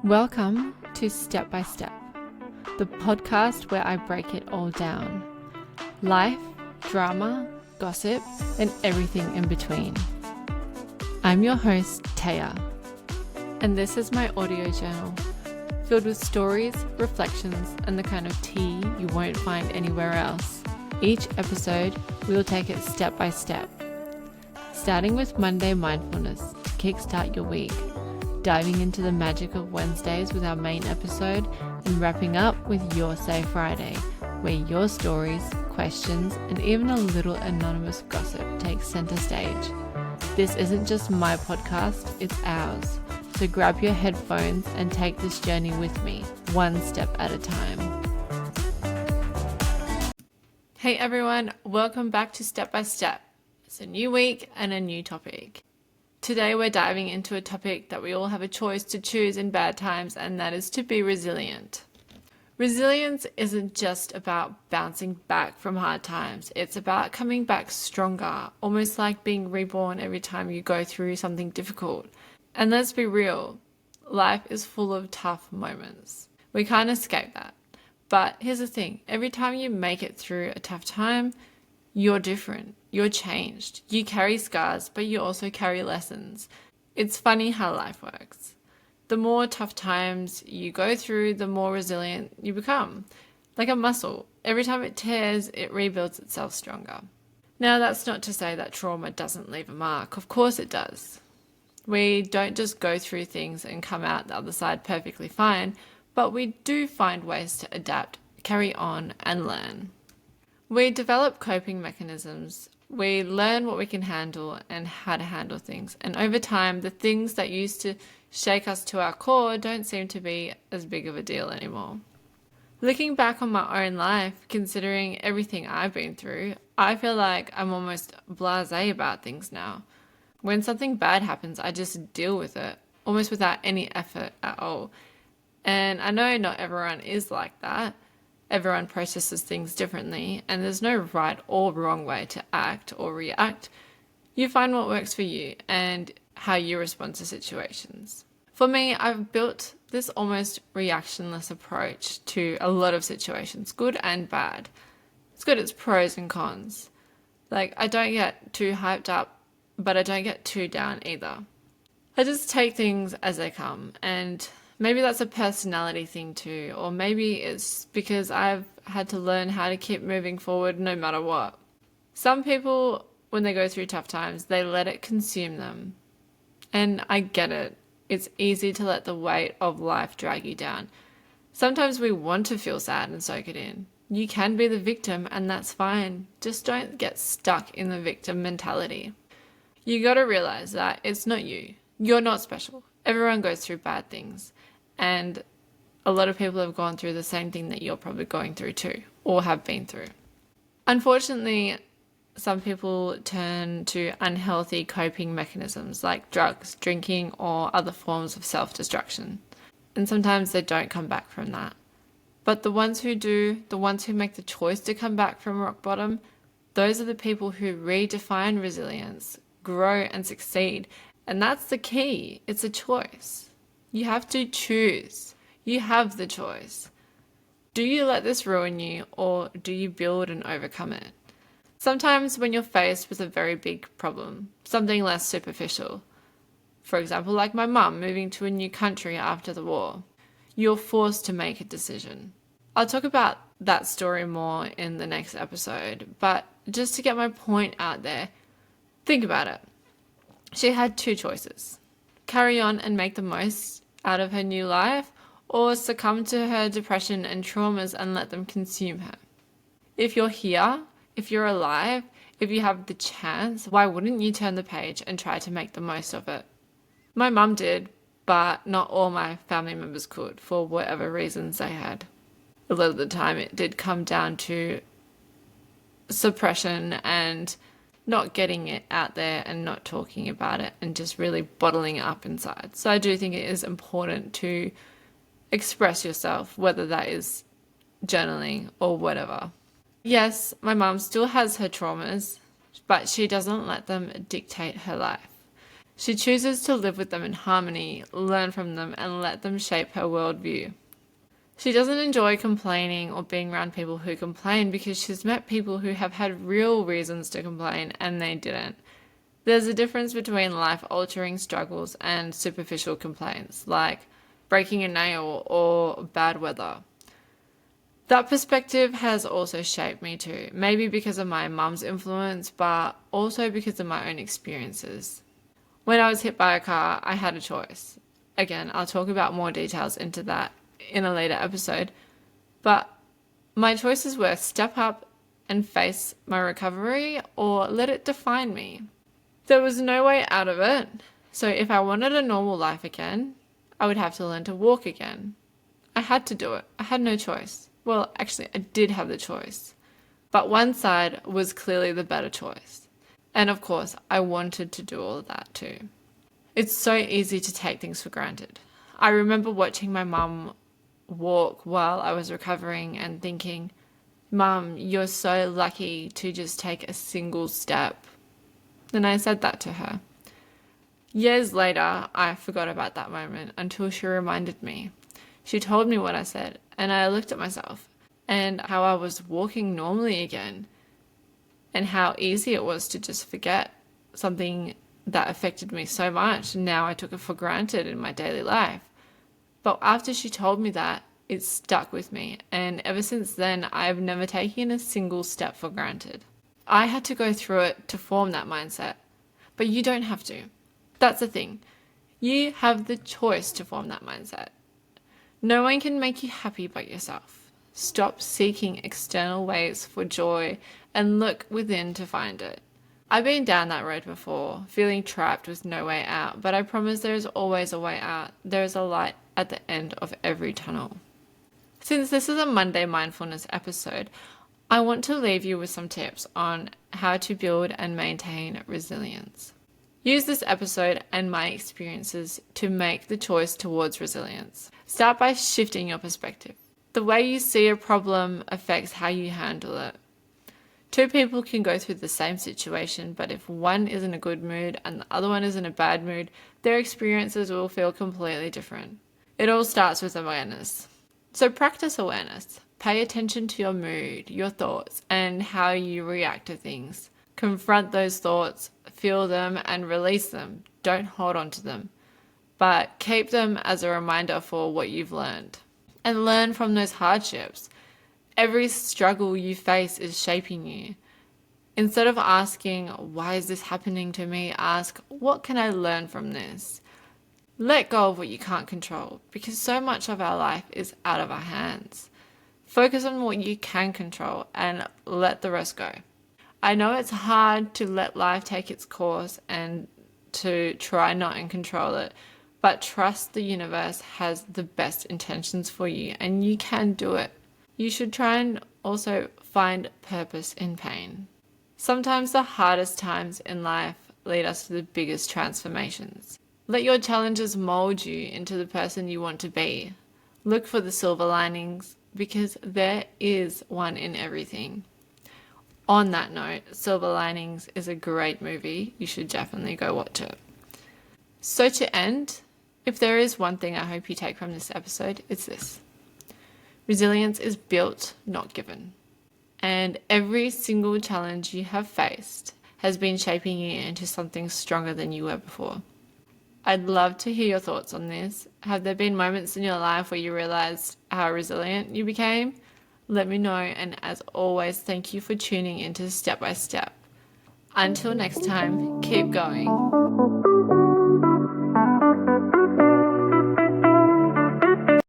Welcome to Step by Step, the podcast where I break it all down. Life, drama, gossip, and everything in between. I'm your host, Taya, and this is my audio journal, filled with stories, reflections, and the kind of tea you won't find anywhere else. Each episode, we will take it step by step, starting with Monday Mindfulness to kickstart your week, diving into the magic of Wednesdays with our main episode, and wrapping up with Your Say Friday, where your stories, questions, and even a little anonymous gossip take center stage. This isn't just my podcast, it's ours. So grab your headphones and take this journey with me, one step at a time. Hey everyone, welcome back to Step by Step. It's a new week and a new topic. Today we're diving into a topic that we all have a choice to choose in bad times, and that is to be resilient. Resilience isn't just about bouncing back from hard times. It's about coming back stronger, almost like being reborn every time you go through something difficult. And let's be real, life is full of tough moments. We can't escape that. But here's the thing, every time you make it through a tough time, you're different. You're changed. You carry scars, but you also carry lessons. It's funny how life works. The more tough times you go through, the more resilient you become. Like a muscle. Every time it tears, it rebuilds itself stronger. Now, that's not to say that trauma doesn't leave a mark. Of course it does. We don't just go through things and come out the other side perfectly fine, but we do find ways to adapt, carry on, and learn. We develop coping mechanisms. We learn what we can handle and how to handle things. And over time, the things that used to shake us to our core don't seem to be as big of a deal anymore. Looking back on my own life, considering everything I've been through, I feel like I'm almost blasé about things now. When something bad happens, I just deal with it, almost without any effort at all. And I know not everyone is like that. Everyone processes things differently, and there's no right or wrong way to act or react. You find what works for you and how you respond to situations. For me, I've built this almost reactionless approach to a lot of situations, good and bad. It's got its pros and cons. Like, I don't get too hyped up, but I don't get too down either. I just take things as they come, and maybe that's a personality thing too, or maybe it's because I've had to learn how to keep moving forward no matter what. Some people, when they go through tough times, they let it consume them. And I get it. It's easy to let the weight of life drag you down. Sometimes we want to feel sad and soak it in. You can be the victim, and that's fine. Just don't get stuck in the victim mentality. You gotta realize that it's not you. You're not special. Everyone goes through bad things. And a lot of people have gone through the same thing that you're probably going through too, or have been through. Unfortunately, some people turn to unhealthy coping mechanisms like drugs, drinking, or other forms of self-destruction. And sometimes they don't come back from that. But the ones who do, the ones who make the choice to come back from rock bottom, those are the people who redefine resilience, grow, and succeed. And that's the key. It's a choice. You have to choose. You have the choice. Do you let this ruin you, or do you build and overcome it? Sometimes when you're faced with a very big problem, something less superficial, for example, like my mum moving to a new country after the war, you're forced to make a decision. I'll talk about that story more in the next episode, but just to get my point out there, think about it. She had two choices: carry on and make the most out of her new life, or succumb to her depression and traumas and let them consume her. If you're here, if you're alive, if you have the chance, why wouldn't you turn the page and try to make the most of it? My mum did, but not all my family members could, for whatever reasons they had. A lot of the time it did come down to suppression and not getting it out there and not talking about it and just really bottling it up inside. So I do think it is important to express yourself, whether that is journaling or whatever. Yes, my mum still has her traumas, but she doesn't let them dictate her life. She chooses to live with them in harmony, learn from them, and let them shape her worldview. She doesn't enjoy complaining or being around people who complain because she's met people who have had real reasons to complain and they didn't. There's a difference between life-altering struggles and superficial complaints, like breaking a nail or bad weather. That perspective has also shaped me too, maybe because of my mum's influence, but also because of my own experiences. When I was hit by a car, I had a choice. Again, I'll talk about more details into that in a later episode, but my choices were step up and face my recovery or let it define me. There was no way out of it, so if I wanted a normal life again, I would have to learn to walk again. I had to do it. I had no choice. Well, actually, I did have the choice, but one side was clearly the better choice. And of course, I wanted to do all of that too. It's so easy to take things for granted. I remember watching my mum walk while I was recovering and thinking, Mum, you're so lucky to just take a single step. And I said that to her. Years later, I forgot about that moment until she reminded me. She told me what I said, and I looked at myself and how I was walking normally again and how easy it was to just forget something that affected me so much. Now I took it for granted in my daily life. But after she told me that, it stuck with me. And ever since then, I've never taken a single step for granted. I had to go through it to form that mindset. But you don't have to. That's the thing. You have the choice to form that mindset. No one can make you happy but yourself. Stop seeking external ways for joy and look within to find it. I've been down that road before, feeling trapped with no way out, but I promise there is always a way out. There is a light at the end of every tunnel. Since this is a Monday mindfulness episode, I want to leave you with some tips on how to build and maintain resilience. Use this episode and my experiences to make the choice towards resilience. Start by shifting your perspective. The way you see a problem affects how you handle it. Two people can go through the same situation, but if one is in a good mood and the other one is in a bad mood, their experiences will feel completely different. It all starts with awareness. So practice awareness. Pay attention to your mood, your thoughts, and how you react to things. Confront those thoughts, feel them, and release them. Don't hold on to them, but keep them as a reminder for what you've learned. And learn from those hardships. Every struggle you face is shaping you. Instead of asking, why is this happening to me? Ask, what can I learn from this? Let go of what you can't control, because so much of our life is out of our hands. Focus on what you can control and let the rest go. I know it's hard to let life take its course and to try not and control it, but trust the universe has the best intentions for you and you can do it. You should try and also find purpose in pain. Sometimes the hardest times in life lead us to the biggest transformations. Let your challenges mold you into the person you want to be. Look for the silver linings because there is one in everything. On that note, Silver Linings is a great movie. You should definitely go watch it. So to end, if there is one thing I hope you take from this episode, it's this. Resilience is built, not given. And every single challenge you have faced has been shaping you into something stronger than you were before. I'd love to hear your thoughts on this. Have there been moments in your life where you realized how resilient you became? Let me know, and as always, thank you for tuning into Step by Step. Until next time, keep going.